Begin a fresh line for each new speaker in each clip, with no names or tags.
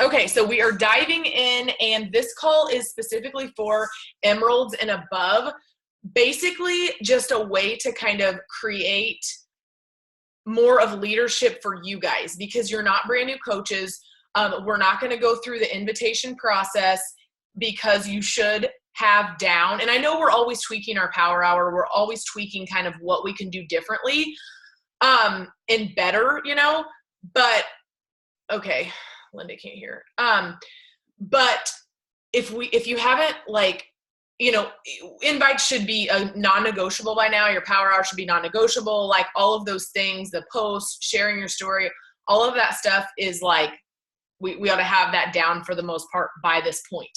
Okay, so we are diving in, and this call is specifically for emeralds and above. Basically, just a way to kind of create more of leadership for you guys because you're not brand new coaches. We're not going to go through the invitation process because you should have down. And I know we're always tweaking our power hour. We're always tweaking kind of what we can do differently and better, but okay, Linda can't hear. But if you haven't invites should be a non-negotiable by now. Your power hour should be non-negotiable. Like all of those things, the post, sharing your story, all of that stuff is like, we ought to have that down for the most part by this point.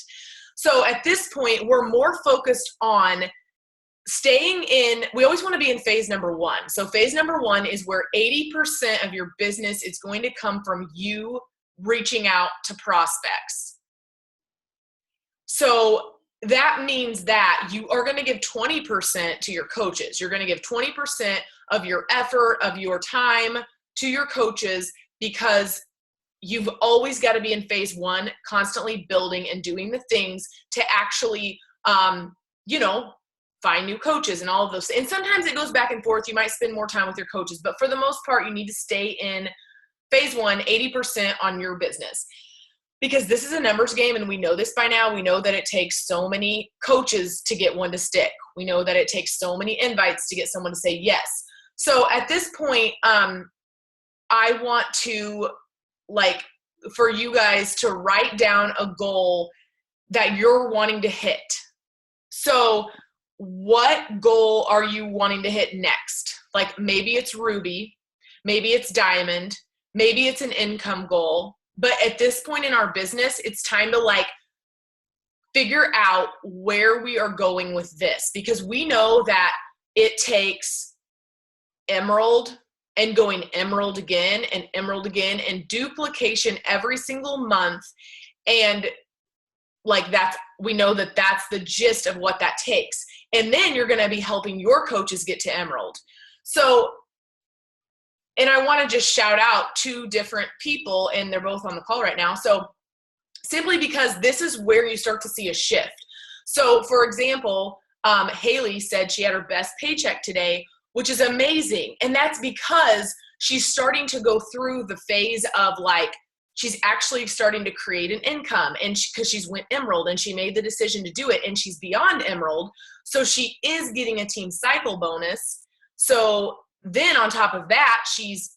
So at this point, we're more focused on staying in, we always want to be in phase number one. So phase number one is where 80% of your business is going to come from you reaching out to prospects. So that means that you are going to give 20% to your coaches. You're going to give 20% of your effort, of your time to your coaches because you've always got to be in phase one, constantly building and doing the things to actually, find new coaches and all of those. And sometimes it goes back and forth. You might spend more time with your coaches, but for the most part, you need to stay in phase one, 80% on your business. Because this is a numbers game, and we know this by now. We know that it takes so many coaches to get one to stick. We know that it takes so many invites to get someone to say yes. So at this point, I want to, for you guys to write down a goal that you're wanting to hit. So what goal are you wanting to hit next? Like maybe it's Ruby, maybe it's Diamond, maybe it's an income goal. But at this point in our business, it's time to figure out where we are going with this, because we know that it takes emerald and going emerald again and duplication every single month. And we know that that's the gist of what that takes. And then you're going to be helping your coaches get to emerald. So, and I want to just shout out two different people, and they're both on the call right now. So simply because this is where you start to see a shift. So for example, Haley said she had her best paycheck today, which is amazing. And that's because she's starting to go through the phase of she's actually starting to create an income, and because she's went emerald and she made the decision to do it, and she's beyond emerald. So she is getting a team cycle bonus. So then on top of that, she's,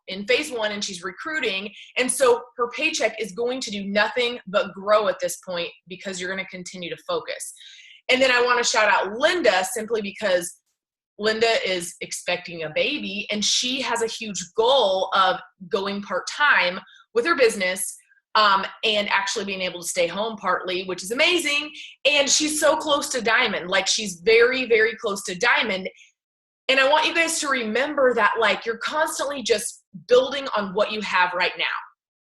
in phase one and she's recruiting. And so her paycheck is going to do nothing but grow at this point because you're going to continue to focus. And then I want to shout out Linda simply because Linda is expecting a baby and she has a huge goal of going part-time with her business and actually being able to stay home partly, which is amazing. And she's so close to Diamond. She's very, very close to Diamond. And I want you guys to remember that you're constantly just building on what you have right now.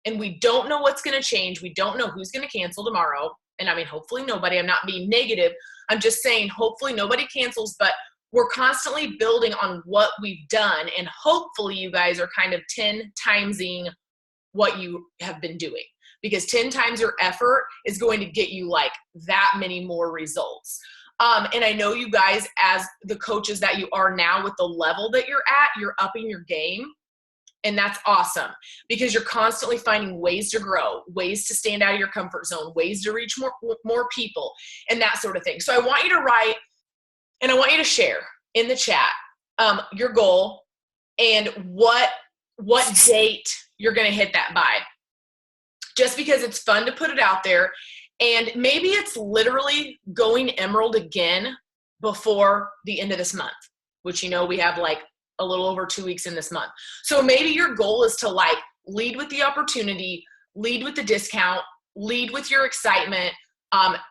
And we don't know what's going to change. We don't know who's going to cancel tomorrow. And I mean, hopefully nobody. I'm not being negative. I'm just saying hopefully nobody cancels, but we're constantly building on what we've done. And hopefully you guys are kind of 10 timesing what you have been doing, because 10 times your effort is going to get you that many more results. And I know you guys, as the coaches that you are now with the level that you're at, you're upping your game. And that's awesome because you're constantly finding ways to grow, ways to stand out of your comfort zone, ways to reach more people and that sort of thing. So I want you to write and I want you to share in the chat your goal and what date you're going to hit that by. Just because it's fun to put it out there. And maybe it's literally going emerald again before the end of this month, which, we have a little over 2 weeks in this month. So maybe your goal is to lead with the opportunity, lead with the discount, lead with your excitement,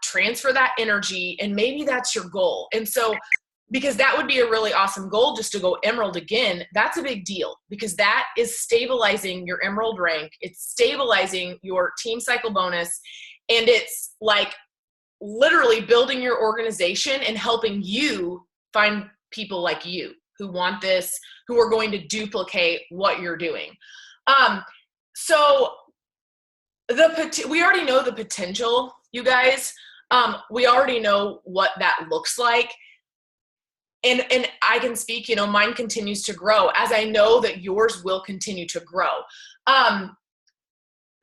transfer that energy. And maybe that's your goal. And so, because that would be a really awesome goal just to go emerald again, that's a big deal because that is stabilizing your emerald rank. It's stabilizing your team cycle bonus. And it's literally building your organization and helping you find people like you who want this, who are going to duplicate what you're doing. So We already know the potential, you guys. We already know what that looks like. And I can speak, mine continues to grow, as I know that yours will continue to grow.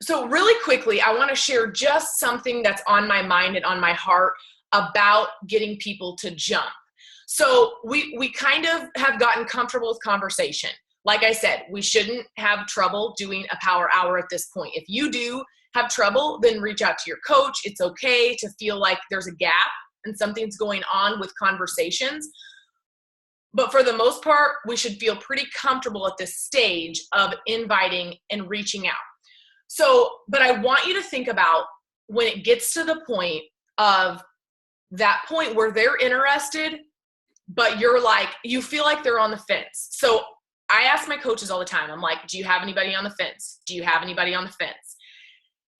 So really quickly, I want to share just something that's on my mind and on my heart about getting people to jump. So we kind of have gotten comfortable with conversation. Like I said, we shouldn't have trouble doing a power hour at this point. If you do have trouble, then reach out to your coach. It's okay to feel like there's a gap and something's going on with conversations. But for the most part, we should feel pretty comfortable at this stage of inviting and reaching out. So, but I want you to think about when it gets to the point of that point where they're interested, but you're like, you feel like they're on the fence. So I ask my coaches all the time, I'm like, do you have anybody on the fence? Do you have anybody on the fence?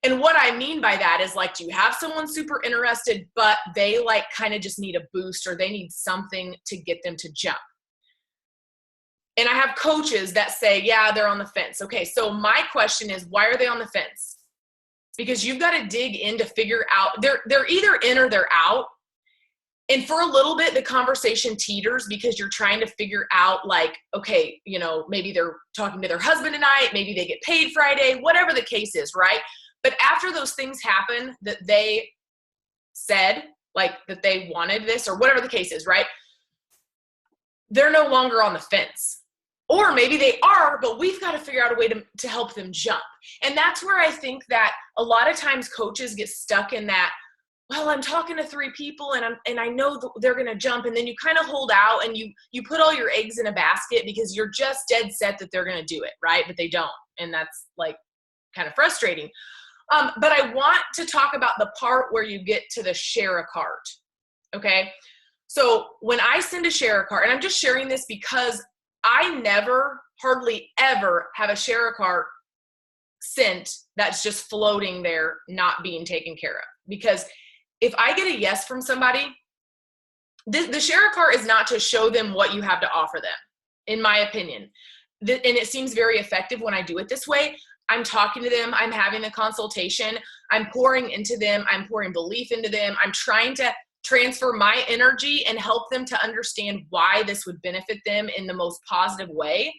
And what I mean by that is like, do you have someone super interested, but they like kind of just need a boost or they need something to get them to jump? And I have coaches that say, yeah, they're on the fence. Okay, so my question is, why are they on the fence? Because you've got to dig in to figure out, they're either in or they're out. And for a little bit, the conversation teeters because you're trying to figure out like, okay, maybe they're talking to their husband tonight, maybe they get paid Friday, whatever the case is, right? But after those things happen that they said, like that they wanted this or whatever the case is, right? They're no longer on the fence. Or maybe they are, but we've got to figure out a way to help them jump. And that's where I think that a lot of times coaches get stuck in that, well, I'm talking to 3 people and I know they're going to jump. And then you kind of hold out and you put all your eggs in a basket because you're just dead set that they're going to do it, right? But they don't. And that's like kind of frustrating. But I want to talk about the part where you get to the share a cart. Okay. So when I send a share a cart, and I'm just sharing this because I never, hardly ever have a share a cart sent that's just floating there, not being taken care of. Because if I get a yes from somebody, the share a cart is not to show them what you have to offer them, in my opinion. And it seems very effective when I do it this way. I'm talking to them. I'm having a consultation. I'm pouring into them. I'm pouring belief into them. I'm trying to transfer my energy and help them to understand why this would benefit them in the most positive way.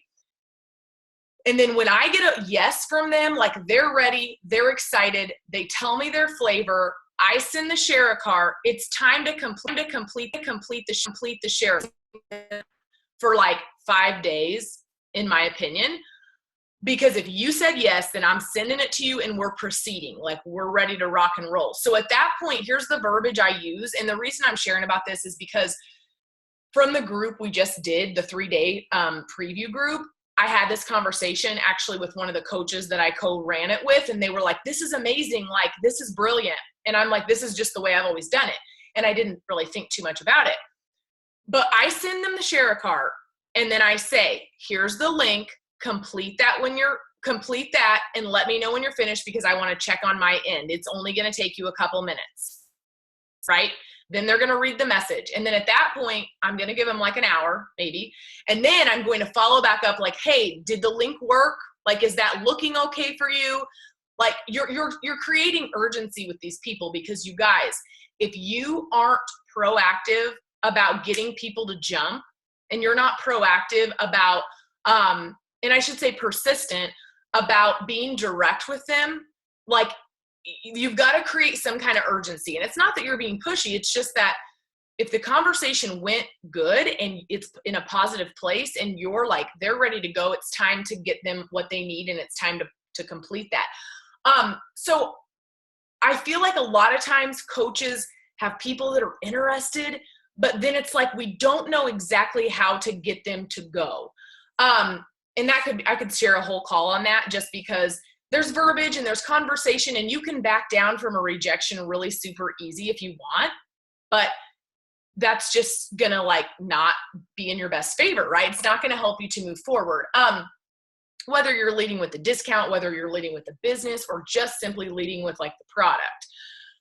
And then when I get a yes from them, like they're ready, they're excited, they tell me their flavor, I send the share a cart. It's time to complete the share for like 5 days, in my opinion. Because if you said yes, then I'm sending it to you and we're proceeding, like we're ready to rock and roll. So at that point, here's the verbiage I use. And the reason I'm sharing about this is because from the group we just did, the 3-day preview group, I had this conversation actually with one of the coaches that I co-ran it with. And they were like, this is amazing. Like, this is brilliant. And I'm like, this is just the way I've always done it. And I didn't really think too much about it. But I send them the share a cart. And then I say, here's the link. Complete that and let me know when you're finished because I want to check on my end. It's only going to take you a couple minutes, right? Then they're going to read the message. And then at that point, I'm going to give them like an hour maybe. And then I'm going to follow back up like, hey, did the link work? Like, is that looking okay for you? Like you're creating urgency with these people because you guys, if you aren't proactive about getting people to jump and you're not proactive about, and I should say persistent about being direct with them, like you've got to create some kind of urgency. And it's not that you're being pushy. It's just that if the conversation went good and it's in a positive place and you're like, they're ready to go, it's time to get them what they need and it's time to complete that. So I feel like a lot of times coaches have people that are interested, but then it's like, we don't know exactly how to get them to go. And I could share a whole call on that just because there's verbiage and there's conversation and you can back down from a rejection really super easy if you want, but that's just gonna like not be in your best favor, right? It's not gonna help you to move forward. Whether you're leading with the discount, whether you're leading with the business or just simply leading with like the product.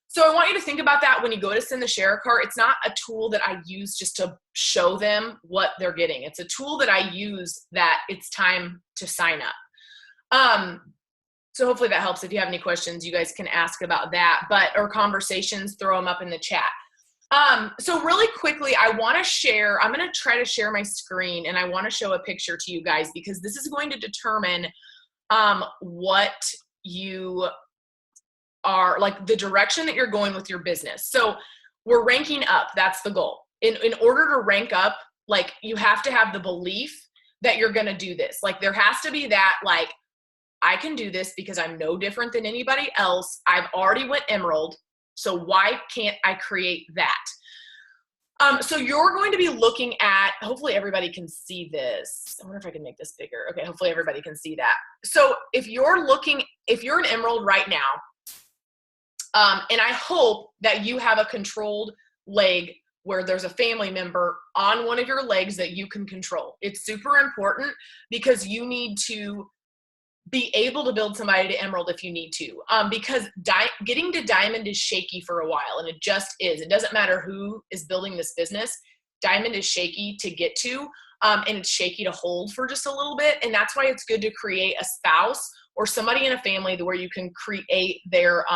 So I want you to think about that when you go to send the share a cart. It's not a tool that I use just to show them what they're getting. It's a tool that I use that it's time to sign up. So hopefully that helps. If you have any questions, you guys can ask about that, or conversations, throw them up in the chat. So really quickly, I'm going to try to share my screen, and I want to show a picture to you guys because this is going to determine what you are, like the direction that you're going with your business. So we're ranking up. That's the goal. In order to rank up, like you have to have the belief that you're going to do this. Like there has to be that, like, I can do this because I'm no different than anybody else. I've already went Emerald. So why can't I create that? So you're going to be looking at, hopefully everybody can see this. I wonder if I can make this bigger. Okay, hopefully everybody can see that. So if you're an Emerald right now, and I hope that you have a controlled leg where there's a family member on one of your legs that you can control. It's super important because you need to be able to build somebody to Emerald if you need to, because getting to Diamond is shaky for a while, and it just is. It doesn't matter who is building this business. Diamond is shaky to get to, and it's shaky to hold for just a little bit, and that's why it's good to create a spouse or somebody in a family where you can create their,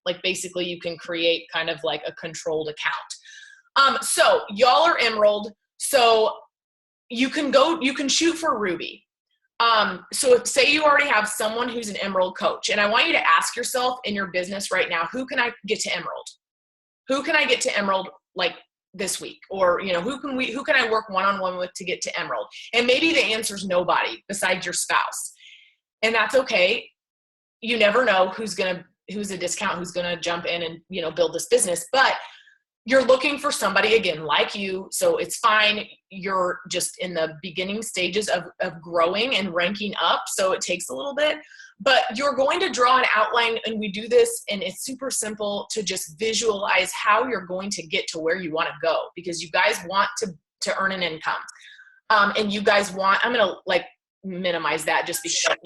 like basically you can create kind of like a controlled account. So y'all are Emerald, so you can shoot for Ruby. So say you already have someone who's an Emerald coach, and I want you to ask yourself in your business right now, who can I get to Emerald? Who can I get to Emerald like this week? Or, who can I work one-on-one with to get to Emerald? And maybe the answer is nobody besides your spouse. And that's okay. You never know who's a discount, who's going to jump in and, build this business, but you're looking for somebody, again, like you, so it's fine. You're just in the beginning stages of growing and ranking up, so it takes a little bit. But you're going to draw an outline, and we do this, and it's super simple to just visualize how you're going to get to where you want to go, because you guys want to earn an income. And you guys want, I'm going to minimize that just because.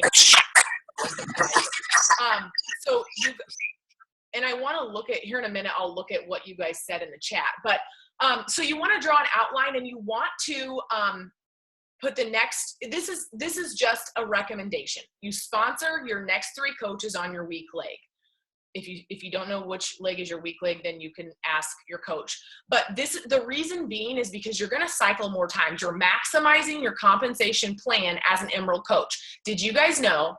And I want to look at, here in a minute, I'll look at what you guys said in the chat. But so you want to draw an outline, and you want to put this is just a recommendation. You sponsor your next 3 coaches on your weak leg. If you don't know which leg is your weak leg, then you can ask your coach. But the reason being is because you're going to cycle more times. You're maximizing your compensation plan as an Emerald coach. Did you guys know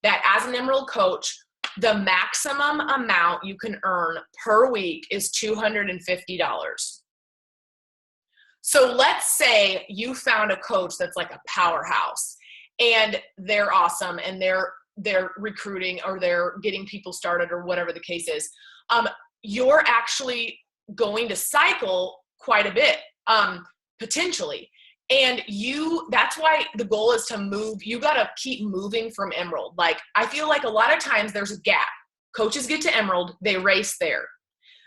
that as an Emerald coach, the maximum amount you can earn per week is $250? So let's say you found a coach that's like a powerhouse, and they're awesome, and they're recruiting, or they're getting people started, or whatever the case is. You're actually going to cycle quite a bit, potentially. And that's why the goal is to move. You got to keep moving from Emerald. Like, I feel like a lot of times there's a gap. Coaches get to Emerald, they race there.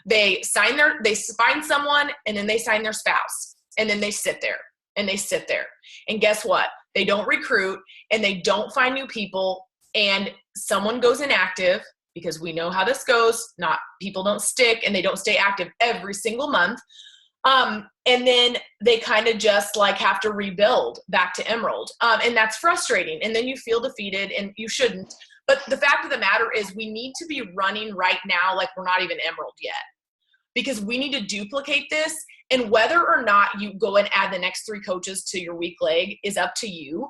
They find someone, and then they sign their spouse, and then they sit there and they sit there. And guess what? They don't recruit, and they don't find new people, and someone goes inactive, because we know how this goes. People don't stick, and they don't stay active every single month. And then they kind of just have to rebuild back to Emerald. And that's frustrating. And then you feel defeated, and you shouldn't. But the fact of the matter is, we need to be running right now like we're not even Emerald yet, because we need to duplicate this. And whether or not you go and add the next 3 coaches to your weak leg is up to you.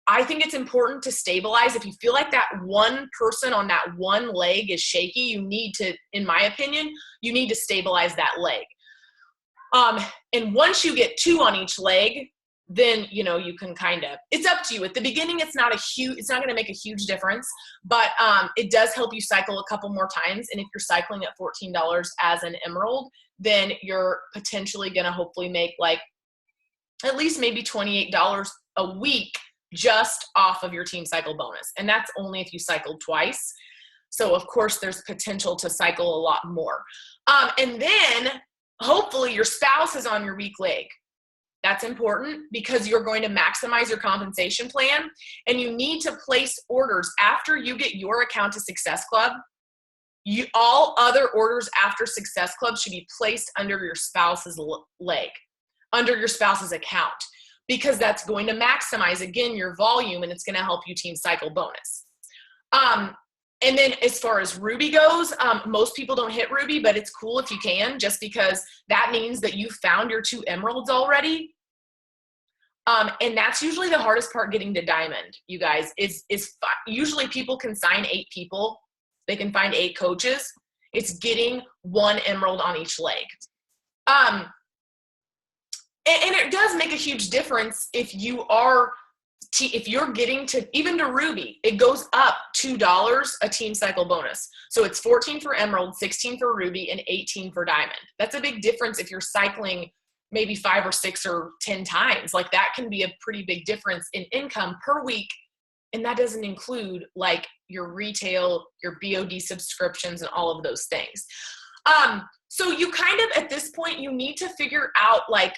I think it's important to stabilize. If you feel like that one person on that one leg is shaky, you need to, in my opinion, you need to stabilize that leg. And once you get 2 on each leg, then, you can it's up to you. At the beginning, it's not going to make a huge difference, but, it does help you cycle a couple more times. And if you're cycling at $14 as an Emerald, then you're potentially going to hopefully make at least maybe $28 a week just off of your team cycle bonus. And that's only if you cycled twice. So of course there's potential to cycle a lot more. And then hopefully your spouse is on your weak leg. That's important, because you're going to maximize your compensation plan, and you need to place orders after you get your account to Success Club. All other orders after Success Club should be placed under your spouse's leg, under your spouse's account, because that's going to maximize, again, your volume, and it's going to help you team cycle bonus. And then as far as Ruby goes, most people don't hit Ruby, but it's cool if you can, just because that means that you found your 2 emeralds already. And that's usually the hardest part getting to diamond, you guys, is usually people can sign 8 people. They can find 8 coaches. It's getting 1 emerald on each leg. And it does make a huge difference if you're getting to, even to Ruby, it goes up $2 a team cycle bonus. So it's 14 for Emerald, 16 for Ruby, and 18 for Diamond. That's a big difference if you're cycling maybe 5 or 6 or 10 times. Like that can be a pretty big difference in income per week. And that doesn't include like your retail, your BOD subscriptions, and all of those things. So you kind of, at this point, you need to figure out like,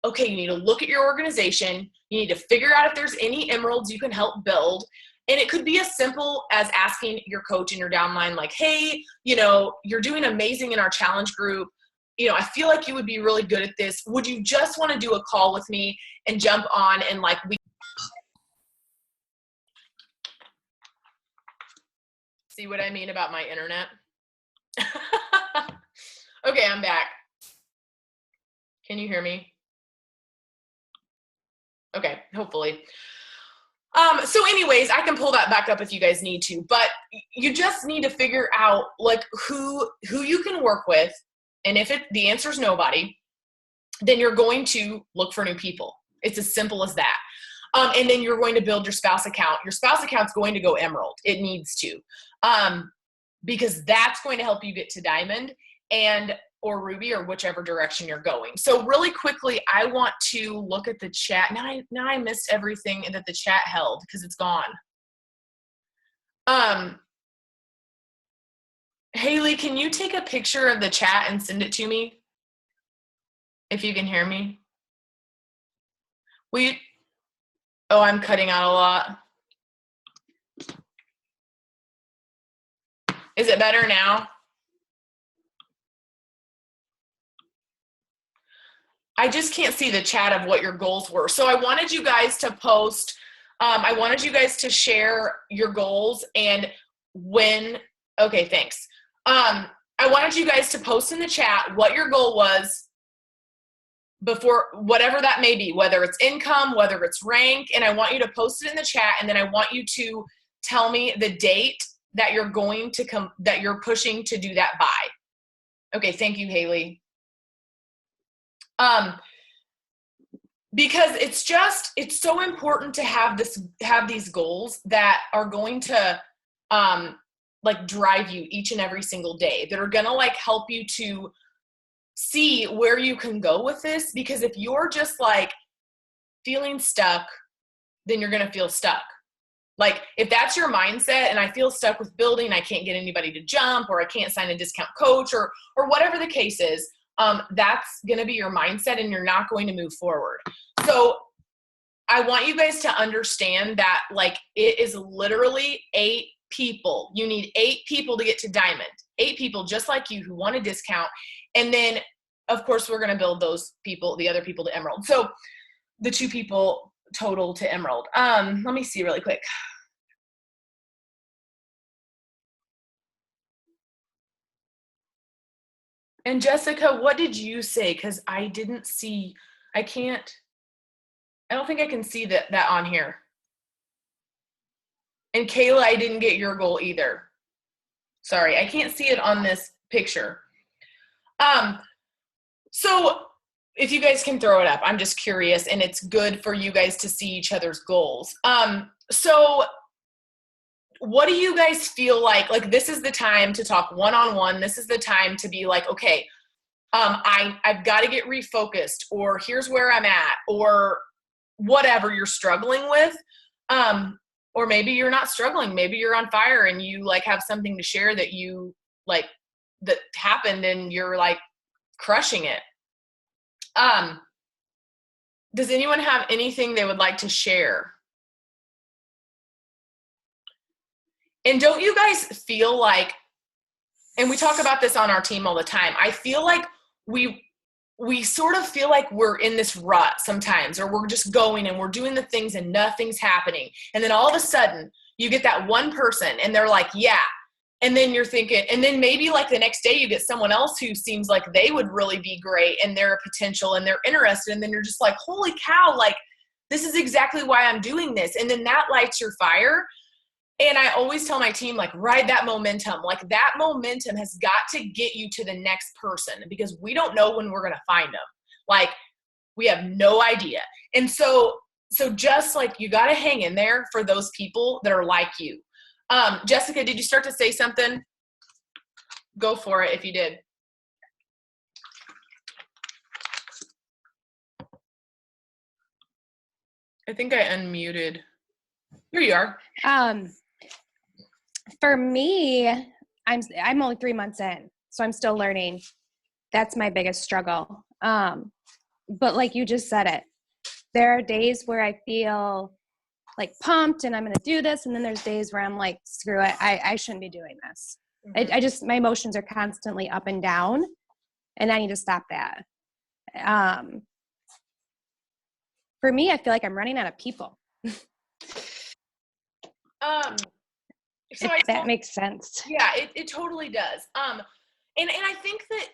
okay, you need to look at your organization. You need to figure out if there's any emeralds you can help build. And it could be as simple as asking your coach in your downline, like, hey, you're doing amazing in our challenge group. I feel like you would be really good at this. Would you just want to do a call with me and jump on and like we see what I mean about my internet? Okay, I'm back. Can you hear me? Okay, hopefully. So anyways, I can pull that back up if you guys need to, but you just need to figure out like who you can work with. And if the answer is nobody, then you're going to look for new people. It's as simple as that. And then you're going to build your spouse account. Your spouse account's going to go emerald. It needs to, because that's going to help you get to diamond or Ruby or whichever direction you're going. So really quickly, I want to look at the chat. Now I missed everything that the chat held because it's gone. Haley, can you take a picture of the chat and send it to me? If you can hear me. Oh, I'm cutting out a lot. Is it better now? I just can't see the chat of what your goals were. So I wanted you guys to post, I wanted you guys to share your goals and when, okay, thanks. I wanted you guys to post in the chat what your goal was before, whatever that may be, whether it's income, whether it's rank, and I want you to post it in the chat, and then I want you to tell me the date that you're going to that you're pushing to do that by. Okay, thank you, Haley. Because it's so important to have these goals that are going to like drive you each and every single day, that are gonna like help you to see where you can go with this. Because if you're just like feeling stuck, then you're gonna feel stuck. Like if that's your mindset and I feel stuck with building, I can't get anybody to jump, or I can't sign a discount coach, or whatever the case is, that's going to be your mindset and you're not going to move forward. So I want you guys to understand that like it is literally 8 people. You need 8 people to get to diamond, 8 people just like you who want a discount. And then of course we're going to build those people, the other people to emerald. So the 2 people total to emerald. Let me see really quick. And Jessica, what did you say? Because I didn't see, I don't think I can see that on here. And Kayla, I didn't get your goal either. Sorry, I can't see it on this picture. So if you guys can throw it up, I'm just curious, and it's good for you guys to see each other's goals. So what do you guys feel like this is the time to talk one-on-one? This is the time to be like, okay, I've got to get refocused, or here's where I'm at, or whatever you're struggling with. Or maybe you're not struggling. Maybe you're on fire and you like have something to share that you like that happened and you're like crushing it. Does anyone have anything they would like to share? And don't you guys feel like, and we talk about this on our team all the time, I feel like we sort of feel like we're in this rut sometimes, or we're just going and we're doing the things and nothing's happening. And then all of a sudden You get that one person and they're like, yeah. And then you're thinking, and then maybe like the next day you get someone else who seems like they would really be great and they're a potential and they're interested. And then you're just like, holy cow, like this is exactly why I'm doing this. And then that lights your fire. And I always tell my team, like, ride that momentum. Like that momentum has got to get you to the next person because we don't know when we're going to find them. Like we have no idea. And so just like you got to hang in there for those people that are like you. Jessica, did you start to say something? Go for it if you did. I think I unmuted. Here you are.
For me, I'm only 3 months in, so I'm still learning. That's my biggest struggle. But like you just said it, there are days where I feel like pumped and I'm going to do this. And then there's days where I'm like, screw it. I shouldn't be doing this. Mm-hmm. My emotions are constantly up and down and I need to stop that. For me, I feel like I'm running out of people.
So
that makes sense.
Yeah, it totally does. And I think that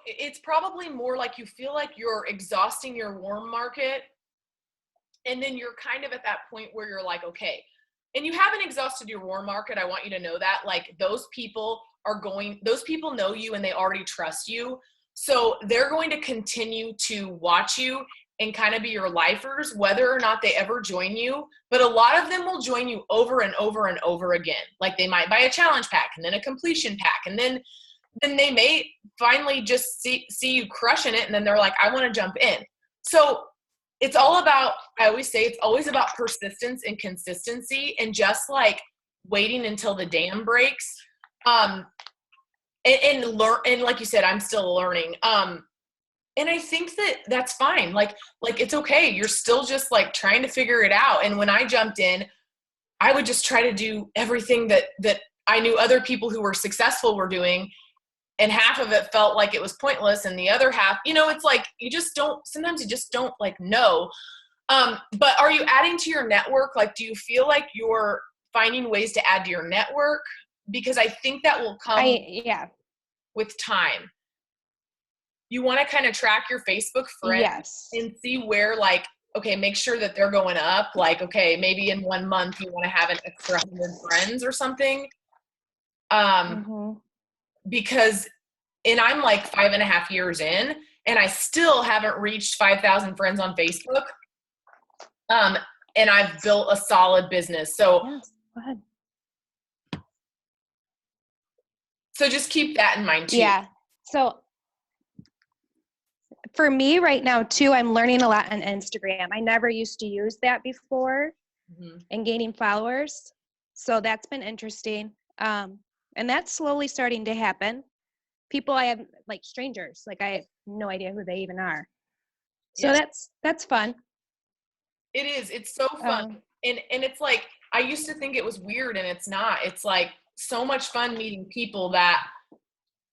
it's probably more like you feel like you're exhausting your warm market. And then you're kind of at that point where you're like, okay, and you haven't exhausted your warm market. I want you to know that like those people know you and they already trust you. So they're going to continue to watch you and kind of be your lifers, whether or not they ever join you. But a lot of them will join you over and over and over again. Like they might buy a challenge pack and then a completion pack. And then they may finally just see you crushing it. And then they're like, I want to jump in. So it's all about, I always say it's always about persistence and consistency and just like waiting until the dam breaks. And learn. And like you said, I'm still learning. And I think that's fine. Like it's okay. You're still just like trying to figure it out. And when I jumped in, I would just try to do everything that I knew other people who were successful were doing. And half of it felt like it was pointless. And the other half, it's like, sometimes you just don't like know. But are you adding to your network? Like, do you feel like you're finding ways to add to your network? Because I think that will come with time. You want to kind of track your Facebook friends and see where like, okay, make sure that they're going up. Like, okay, maybe in 1 month you want to have an extra 100 friends or something. Because, and I'm like 5.5 years in and I still haven't reached 5,000 friends on Facebook. And I've built a solid business. So,
go ahead.
So just keep that in mind too.
Yeah. So for me right now too, I'm learning a lot on Instagram. I never used to use that before and gaining followers. So that's been interesting. And that's slowly starting to happen. People I have like strangers, like I have no idea who they even are. So that's fun.
It is. It's so fun. And it's like, I used to think it was weird and it's not. It's like so much fun meeting people that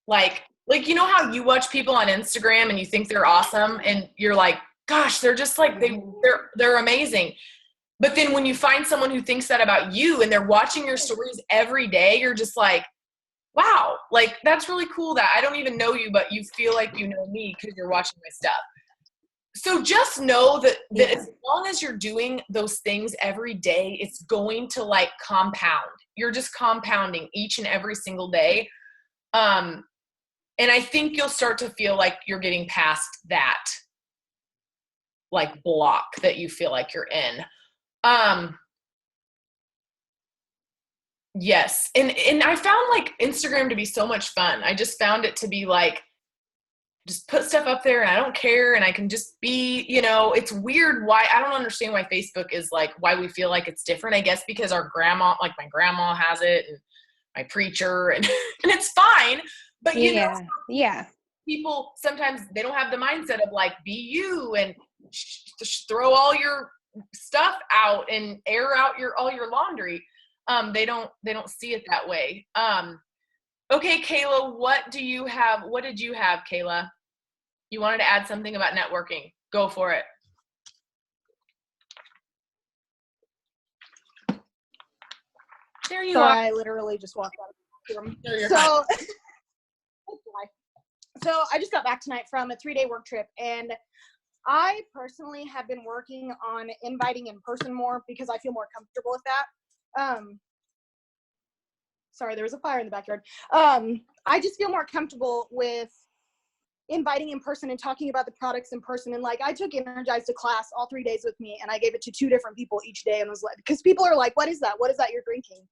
like, how you watch people on Instagram and you think they're awesome and you're like, gosh, they're just like, they're amazing. But then when you find someone who thinks that about you and they're watching your stories every day, you're just like, wow, like that's really cool that I don't even know you, but you feel like you know me because you're watching my stuff. So just know that as long as you're doing those things every day, it's going to like compound. You're just compounding each and every single day. And I think you'll start to feel like you're getting past that like block that you feel like you're in. Yes. And I found like Instagram to be so much fun. I just found it to be like, just put stuff up there and I don't care. And I can just be, it's weird why, I don't understand why Facebook is like, why we feel like it's different. I guess because our grandma, like my grandma has it and my preacher and it's fine. But people sometimes they don't have the mindset of like, be you and throw all your stuff out and air out all your laundry. They don't see it that way. Okay, Kayla, what did you have, Kayla? You wanted to add something about networking. Go for it. There you
Sorry,
are.
I literally just walked out of the room.
No, you're fine.
So I just got back tonight from a 3-day work trip, and I personally have been working on inviting in person more because I feel more comfortable with that. Sorry, there was a fire in the backyard. I just feel more comfortable with inviting in person and talking about the products in person. And like, I took Energize to class all 3 days with me, and I gave it to 2 different people each day, and was like, because people are like, what is that you're drinking?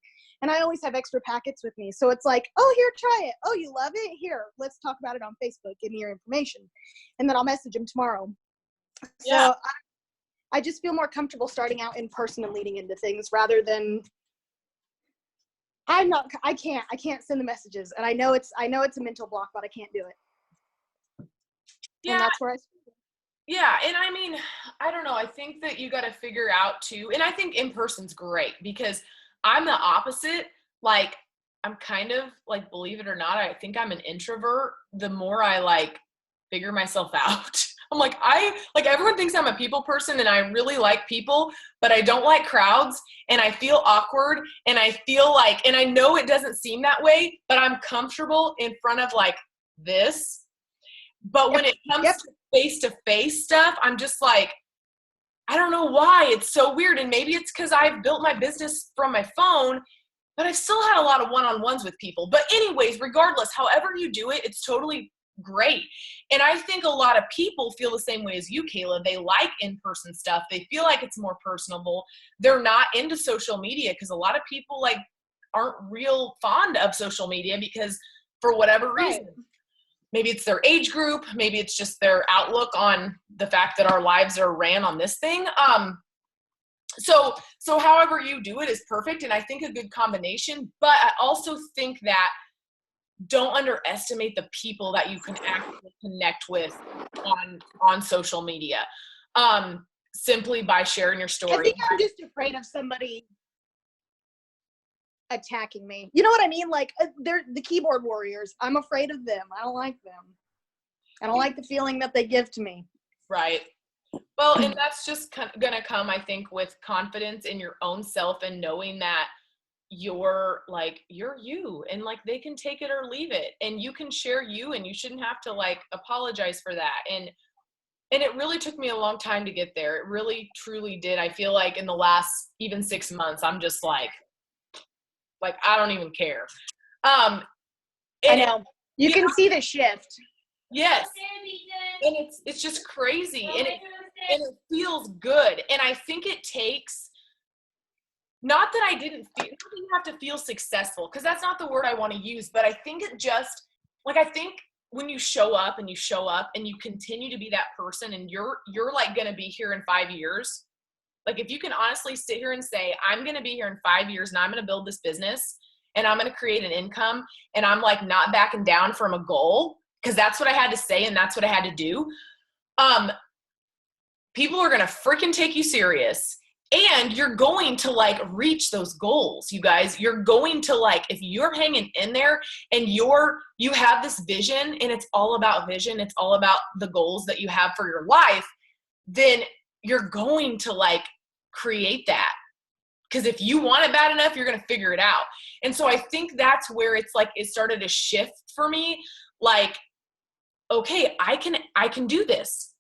And I always have extra packets with me, so it's like, oh, here, try it. Oh, you love it? Here, let's talk about it on Facebook. Give me your information, and then I'll message them tomorrow.
Yeah.
So I just feel more comfortable starting out in person and leading into things rather than I can't send the messages, and I know it's a mental block, but I can't do it.
Yeah.
And that's where
Yeah, and I mean, I don't know. I think that you got to figure out too, and I think in person's great because I'm the opposite. Like, I'm kind of like, believe it or not, I think I'm an introvert. The more I like figure myself out, I'm like, everyone thinks I'm a people person and I really like people, but I don't like crowds and I feel awkward and I feel like, and I know it doesn't seem that way, but I'm comfortable in front of like this. But when it comes to face-to-face stuff, I'm just like, I don't know why. It's so weird. And maybe it's because I've built my business from my phone, but I've still had a lot of one-on-ones with people. But anyways, regardless, however you do it, it's totally great. And I think a lot of people feel the same way as you, Kayla. They like in-person stuff. They feel like it's more personable. They're not into social media because a lot of people like aren't real fond of social media because for whatever reason.
Right.
Maybe it's their age group. Maybe it's just their outlook on the fact that our lives are ran on this thing. So however you do it is perfect. And I think a good combination, but I also think that don't underestimate the people that you can actually connect with on social media. Simply by sharing your story.
I think I'm just afraid of somebody attacking me. You know what I mean? Like, they're the keyboard warriors. I'm afraid of them. I don't like them. I don't like the feeling that they give to me.
Right. Well, and that's just going to come, I think, with confidence in your own self and knowing that you're you and like they can take it or leave it and you can share you and you shouldn't have to like apologize for that. And it really took me a long time to get there. It really, truly did. I feel like in the last even 6 months, I'm just like I don't even care.
I know. You can see the shift.
Yes. And it's just crazy. And it feels good. And I think it takes, not that I didn't feel, you have to feel successful, because that's not the word I want to use, but I think it just, like, I think when you show up and you continue to be that person and you're like going to be here in 5 years, like if you can honestly sit here and say, I'm going to be here in 5 years and I'm going to build this business and I'm going to create an income and I'm like not backing down from a goal, because that's what I had to say and that's what I had to do. People are going to freaking take you serious and you're going to like reach those goals, you guys. You're going to like, if you're hanging in there and you have this vision and it's all about vision, it's all about the goals that you have for your life, then you're going to like create that. Because if you want it bad enough, you're going to figure it out. And so I think that's where it's like, it started to shift for me. Like, okay, I can do this.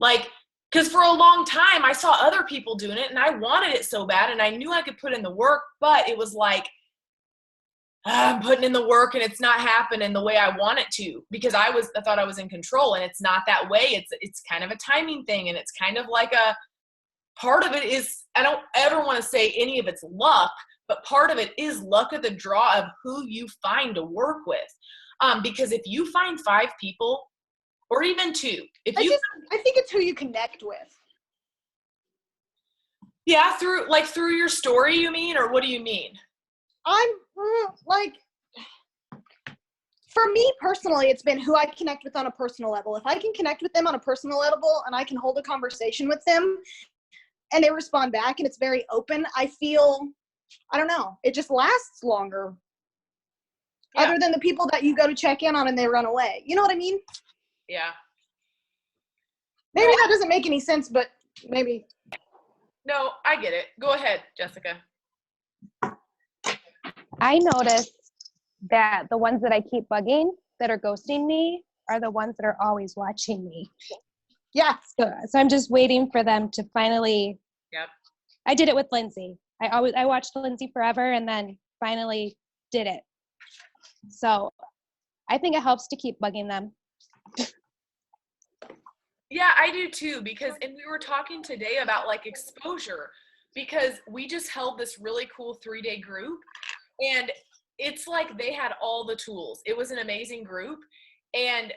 Like, because for a long time I saw other people doing it and I wanted it so bad and I knew I could put in the work, but it was like, I'm putting in the work and it's not happening the way I want it to, because I thought I was in control, and it's not that way. It's kind of a timing thing, and it's kind of like a part of it is, I don't ever want to say any of it's luck, but part of it is luck of the draw of who you find to work with. Because if you find 5 people or even 2, I
think it's who you connect with.
Yeah, through your story, you mean, or what do you mean?
I'm like, for me personally, it's been who I connect with on a personal level. If I can connect with them on a personal level and I can hold a conversation with them and they respond back and it's very open, I feel, I don't know, it just lasts longer. Yeah. Other than the people that you go to check in on and they run away. You know what I mean?
Yeah.
Maybe that doesn't make any sense, but maybe.
No, I get it. Go ahead, Jessica.
I noticed that the ones that I keep bugging that are ghosting me are the ones that are always watching me.
Yeah.
So I'm just waiting for them to finally.
Yep.
I did it with Lindsay. I watched Lindsay forever and then finally did it. So I think it helps to keep bugging them.
Yeah, I do too, and we were talking today about like exposure, because we just held this really cool 3-day group, and it's like they had all the tools. It was an amazing group. And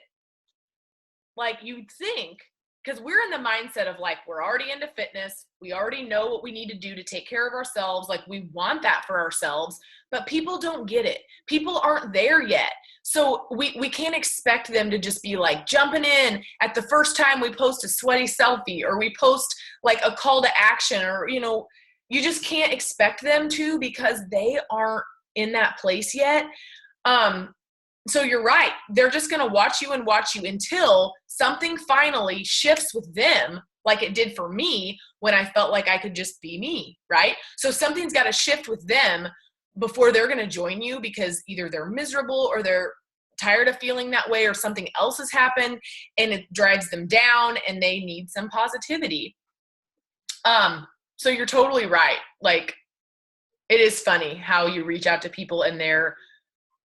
like you'd think, because we're in the mindset of like, we're already into fitness. We already know what we need to do to take care of ourselves. Like we want that for ourselves, but people don't get it. People aren't there yet. So we can't expect them to just be like jumping in at the first time we post a sweaty selfie or we post like a call to action, or, you know, you just can't expect them to, because they aren't in that place yet. So you're right. They're just going to watch you until something finally shifts with them, like it did for me when I felt like I could just be me, right? So something's got to shift with them before they're going to join you, because either they're miserable or they're tired of feeling that way, or something else has happened and it drives them down and they need some positivity. So you're totally right. Like, it is funny how you reach out to people and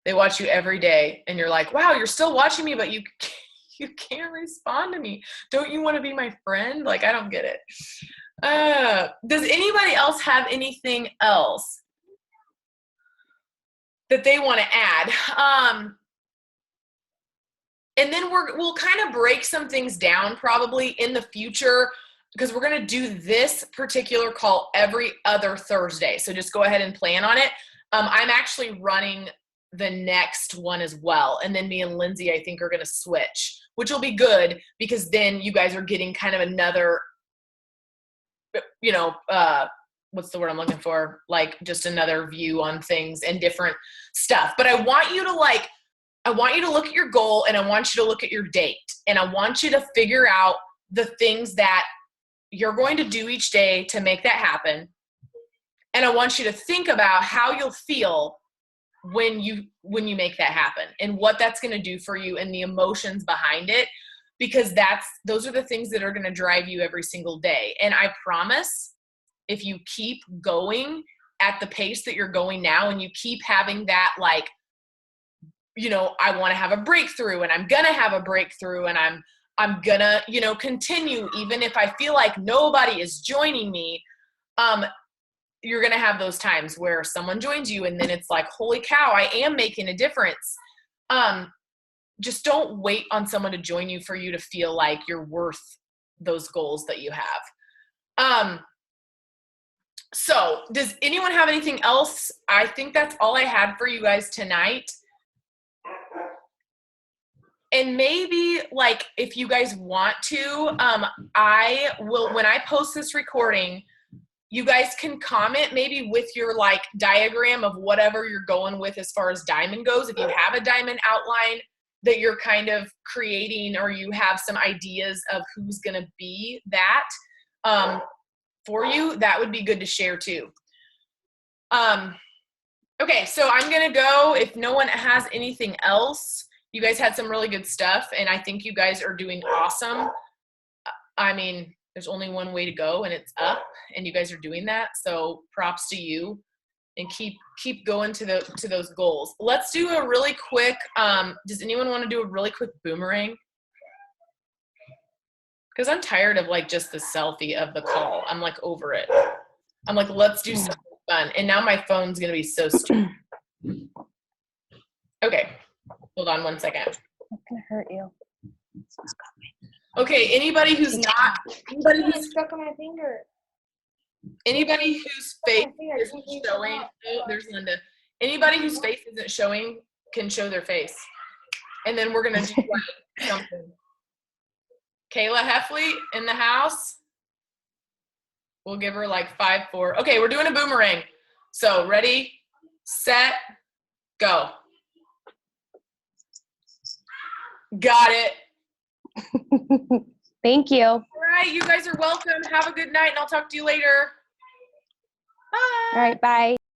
they watch you every day and you're like, wow, you're still watching me, but you can't respond to me. Don't you want to be my friend? Like, I don't get it. Does anybody else have anything else that they want to add? And then we'll kind of break some things down probably in the future, because we're going to do this particular call every other Thursday. So just go ahead and plan on it. I'm actually running the next one as well. And then me and Lindsay, I think, are going to switch, which will be good, because then you guys are getting kind of another, you know, what's the word I'm looking for? Like just another view on things and different stuff. But I want you to look at your goal, and I want you to look at your date, and I want you to figure out the things that you're going to do each day to make that happen. And I want you to think about how you'll feel when you make that happen, and what that's going to do for you and the emotions behind it, because those are the things that are going to drive you every single day. And I promise, if you keep going at the pace that you're going now, and you keep having that, like, you know, I want to have a breakthrough, and I'm going to have a breakthrough, and I'm going to, you know, continue, even if I feel like nobody is joining me, you're going to have those times where someone joins you and then it's like, holy cow, I am making a difference. Just don't wait on someone to join you for you to feel like you're worth those goals that you have. So does anyone have anything else? I think that's all I had for you guys tonight. And maybe, like, if you guys want to, I will, when I post this recording, you guys can comment maybe with your like diagram of whatever you're going with as far as diamond goes. If you have a diamond outline that you're kind of creating, or you have some ideas of who's going to be that for you, that would be good to share too. Okay, so I'm going to go. If no one has anything else, you guys had some really good stuff, and I think you guys are doing awesome. I mean, there's only one way to go, and it's up, and you guys are doing that. So props to you, and keep going to those goals. Let's do a really quick, does anyone want to do a really quick boomerang? Because I'm tired of like just the selfie of the call. I'm like over it. I'm like, let's do something fun. And now my phone's going to be so stupid. Okay. Hold on one second.
It's going to hurt you.
Okay, anybody who's
stuck on my finger.
Anybody whose face isn't showing, oh, there's Linda. Anybody whose face isn't showing can show their face. And then we're gonna do like something. Kayla Heffley in the house. We'll give her like 5, 4. Okay, we're doing a boomerang. So ready, set, go. Got it.
Thank you.
All right, you guys are welcome. Have a good night, and I'll talk to you later. Bye.
All right, bye.